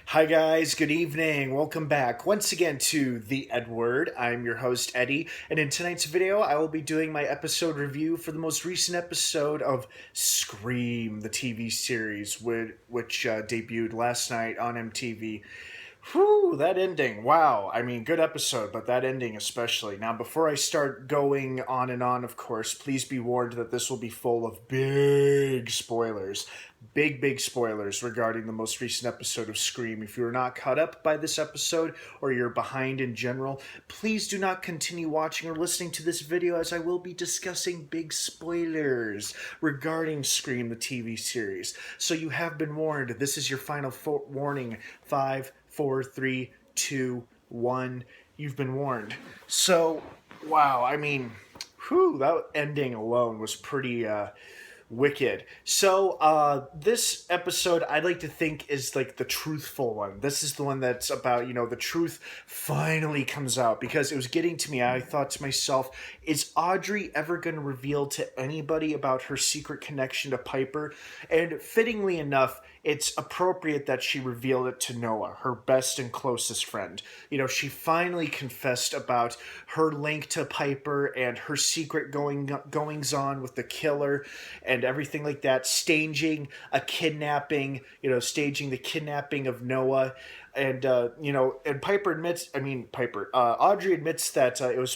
Hi guys, good evening. Welcome back once again to the EdWord. I'm your host Eddie, and in tonight's video I will be doing my episode review for the most recent episode of Scream, the TV series, which debuted last night on MTV. Whew, that ending. Wow. I mean, good episode, but that ending especially. Now, before I start going on and on, of course, please be warned that this will be full of big spoilers. Big spoilers regarding the most recent episode of Scream. If you're not caught up by this episode or you're behind in general, please do not continue watching or listening to this video as I will be discussing big spoilers regarding Scream, the TV series. So you have been warned. This is your final warning. 5, 4, 3, 2, 1. You've been warned. So, wow, I mean, whew, that ending alone was pretty wicked. So, this episode I'd like to think is like the truthful one. This is the one that's about, the truth finally comes out because it was getting to me. I thought to myself, is Audrey ever going to reveal to anybody about her secret connection to Piper? And fittingly enough, it's appropriate that she revealed it to Noah, her best and closest friend. She finally confessed about her link to Piper and her secret goings on with the killer and everything like that, staging a kidnapping, staging the kidnapping of Noah. And, and Audrey admits that it was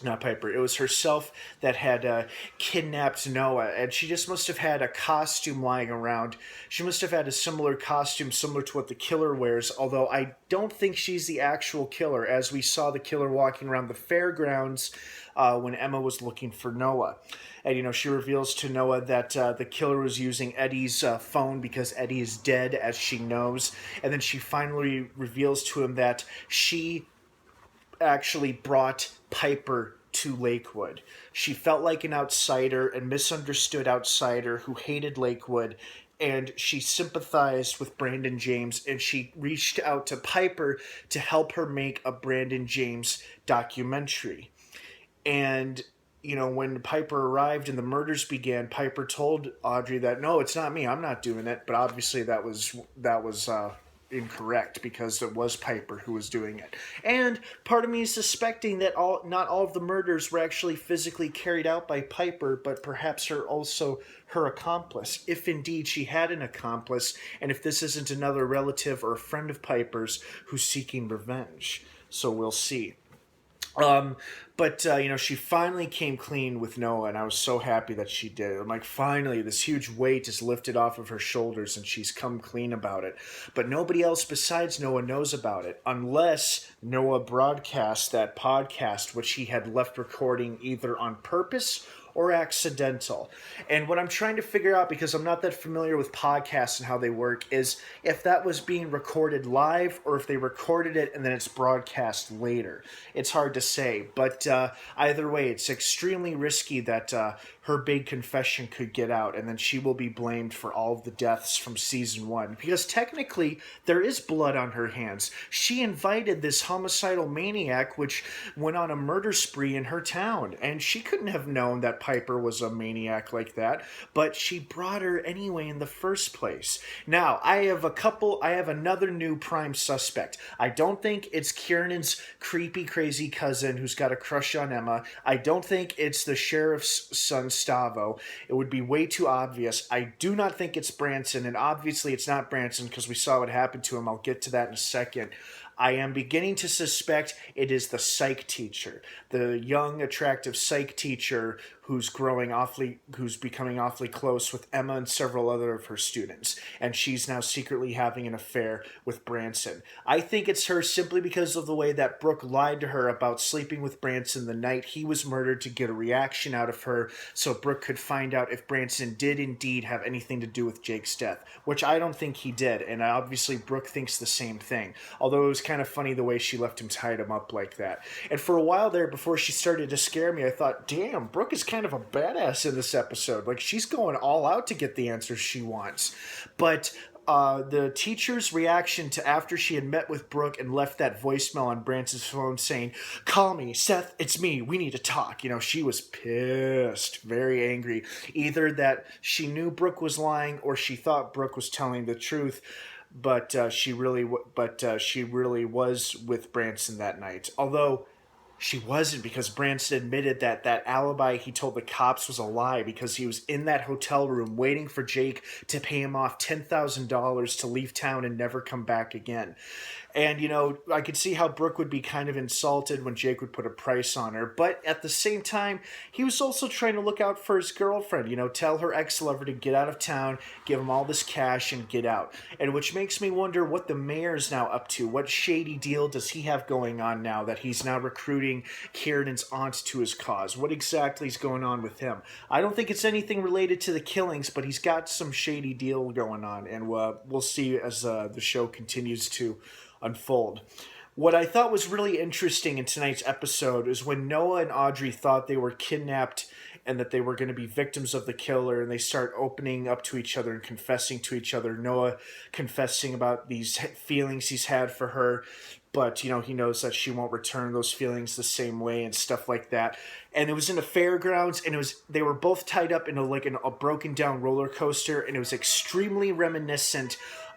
not Piper, it was herself that had kidnapped Noah, and she just must have had a costume lying around. She must have had a similar costume, similar to what the killer wears, although I don't think she's the actual killer, as we saw the killer walking around the fairgrounds when Emma was looking for Noah. And, she reveals to Noah that the killer was using Eddie's phone because Eddie is dead, as she knows. And then she finally reveals to him that she actually brought Piper to Lakewood. She felt like an outsider, and misunderstood outsider who hated Lakewood, and she sympathized with Brandon James, and she reached out to Piper to help her make a Brandon James documentary. And when Piper arrived and the murders began, Piper told Audrey that, no, it's not me, I'm not doing it. But obviously that was incorrect, because it was Piper who was doing it. And part of me is suspecting that not all of the murders were actually physically carried out by Piper, but perhaps her accomplice, if indeed she had an accomplice, and if this isn't another relative or a friend of Piper's who's seeking revenge. So we'll see. But she finally came clean with Noah, and I was so happy that she did. I'm like, finally, this huge weight is lifted off of her shoulders, and she's come clean about it. But nobody else besides Noah knows about it, unless Noah broadcasts that podcast, which he had left recording either on purpose or accidental. And what I'm trying to figure out, because I'm not that familiar with podcasts and how they work, is if that was being recorded live or if they recorded it and then it's broadcast later. It's hard to say, but either way, it's extremely risky that her big confession could get out, and then she will be blamed for all of the deaths from season 1, because technically there is blood on her hands. She invited this homicidal maniac which went on a murder spree in her town, and she couldn't have known that Piper was a maniac like that, but she brought her anyway in the first place. Now, I have another new prime suspect. I don't think it's Kiernan's creepy, crazy cousin who's got a crush on Emma. I don't think it's the sheriff's son, Stavo. It would be way too obvious. I do not think it's Branson, and obviously it's not Branson because we saw what happened to him. I'll get to that in a second. I am beginning to suspect it is the psych teacher, the young, attractive psych teacher who's becoming awfully close with Emma and several other of her students, and she's now secretly having an affair with Branson. I think it's her simply because of the way that Brooke lied to her about sleeping with Branson the night he was murdered to get a reaction out of her, so Brooke could find out if Branson did indeed have anything to do with Jake's death, which I don't think he did, and obviously Brooke thinks the same thing, although it was kind of funny the way she left him tied him up like that. And for a while there, before she started to scare me, I thought, damn, Brooke is kind of a badass in this episode. Like, she's going all out to get the answers she wants. But the teacher's reaction to after she had met with Brooke and left that voicemail on Branson's phone saying, "Call me, Seth, it's me, we need to talk." She was pissed, very angry. Either that she knew Brooke was lying or she thought Brooke was telling the truth. she really was with Branson that night. Although she wasn't, because Branson admitted that that alibi he told the cops was a lie, because he was in that hotel room waiting for Jake to pay him off $10,000 to leave town and never come back again. And, I could see how Brooke would be kind of insulted when Jake would put a price on her. But at the same time, he was also trying to look out for his girlfriend, tell her ex lover to get out of town, give him all this cash, and get out. And which makes me wonder what the mayor's now up to. What shady deal does he have going on now that he's now recruiting Kieran's aunt to his cause? What exactly is going on with him? I don't think it's anything related to the killings, but he's got some shady deal going on. And we'll see as the show continues to unfold. What I thought was really interesting in tonight's episode is when Noah and Audrey thought they were kidnapped and that they were going to be victims of the killer, and they start opening up to each other and confessing to each other. Noah confessing about these feelings he's had for her, but he knows that she won't return those feelings the same way and stuff like that. And it was in the fairgrounds, and they were both tied up in a broken down roller coaster, and it was extremely reminiscent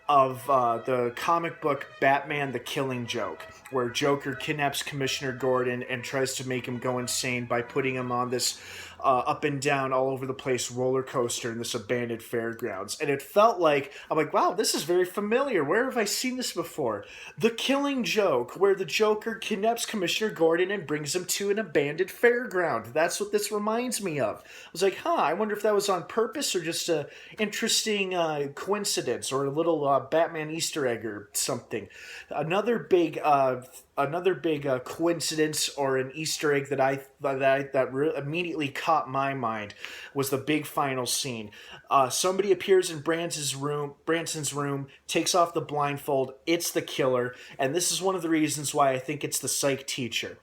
of the comic book Batman the Killing Joke, where Joker kidnaps Commissioner Gordon and tries to make him go insane by putting him on this up and down all over the place roller coaster in this abandoned fairgrounds. And it felt like, I'm like, wow, this is very familiar. Where have I seen this before? The Killing Joke, where the Joker kidnaps Commissioner Gordon and brings him to an abandoned fairground. That's what this reminds me of. I was like, I wonder if that was on purpose or just a interesting coincidence or a little Batman Easter egg or something. Another big coincidence or an Easter egg that immediately caught my mind was the big final scene. Somebody appears in Branson's room, takes off the blindfold. It's the killer, and this is one of the reasons why I think it's the psych teacher.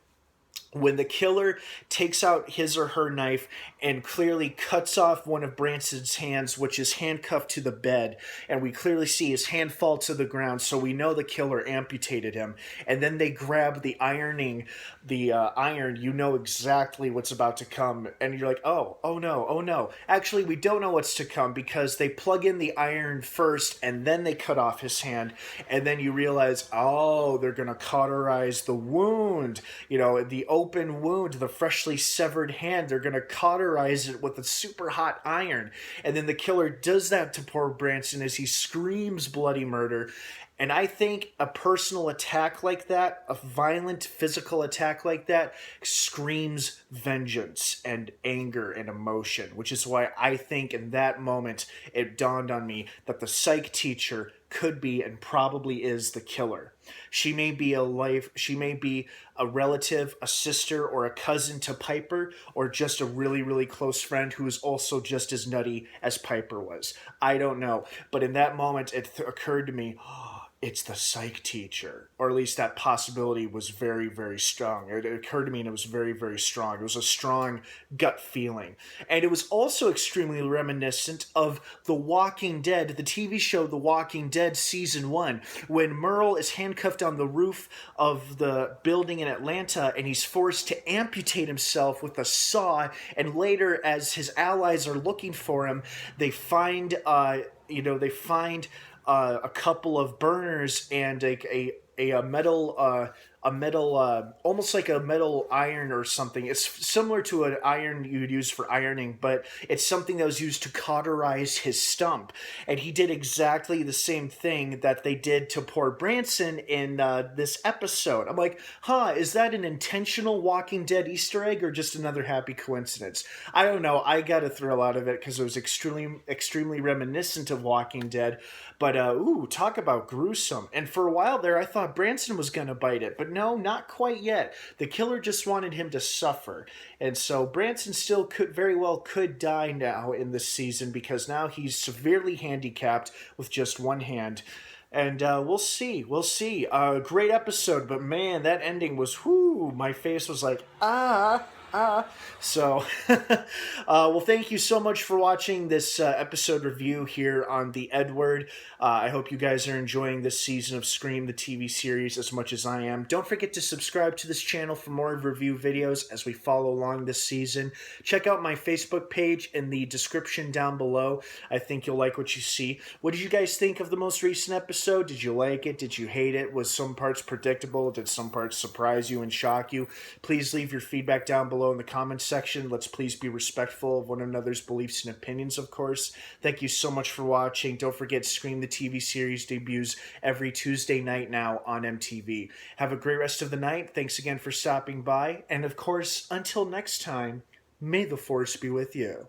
When the killer takes out his or her knife and clearly cuts off one of Branson's hands, which is handcuffed to the bed, and we clearly see his hand fall to the ground, so we know the killer amputated him. And then they grab the iron, you know exactly what's about to come, and you're like, oh no. Actually, we don't know what's to come, because they plug in the iron first, and then they cut off his hand, and then you realize, they're gonna cauterize the wound, the open wound, the freshly severed hand. They're going to cauterize it with a super hot iron. And then the killer does that to poor Branson as he screams bloody murder. And I think a personal attack like that, a violent physical attack like that, screams vengeance and anger and emotion, which is why I think in that moment it dawned on me that the psych teacher could be and probably is the killer. She may be a relative, a sister, or a cousin to Piper, or just a really, really close friend who is also just as nutty as Piper was. I don't know. But in that moment, it occurred to me, it's the psych teacher. Or at least that possibility was very, very strong. It occurred to me and it was very, very strong. It was a strong gut feeling. And it was also extremely reminiscent of The Walking Dead, the TV show The Walking Dead Season 1, when Merle is handcuffed on the roof of the building in Atlanta and he's forced to amputate himself with a saw, and later as his allies are looking for him, they find a couple of burners and a metal almost like a metal iron or something. It's similar to an iron you would use for ironing, but it's something that was used to cauterize his stump. And he did exactly the same thing that they did to poor Branson in this episode. I'm like, is that an intentional Walking Dead Easter egg or just another happy coincidence? I don't know. I got a thrill out of it because it was extremely reminiscent of Walking Dead. But, talk about gruesome. And for a while there, I thought Branson was going to bite it. But no, not quite yet. The killer just wanted him to suffer. And so Branson still could die now in this season, because now he's severely handicapped with just one hand. And we'll see. Great episode. But man, that ending was, my face was like, So, well, thank you so much for watching this episode review here on the EdWord. I hope you guys are enjoying this season of Scream, the TV series, as much as I am. Don't forget to subscribe to this channel for more review videos as we follow along this season. Check out my Facebook page in the description down below. I think you'll like what you see. What did you guys think of the most recent episode? Did you like it? Did you hate it? Was some parts predictable? Did some parts surprise you and shock you? Please leave your feedback down below in the comments section. Let's please be respectful of one another's beliefs and opinions, of course. Thank you so much for watching. Don't forget, Scream the TV series debuts every Tuesday night now on MTV. Have a great rest of the night. Thanks again for stopping by. And of course, until next time, may the Force be with you.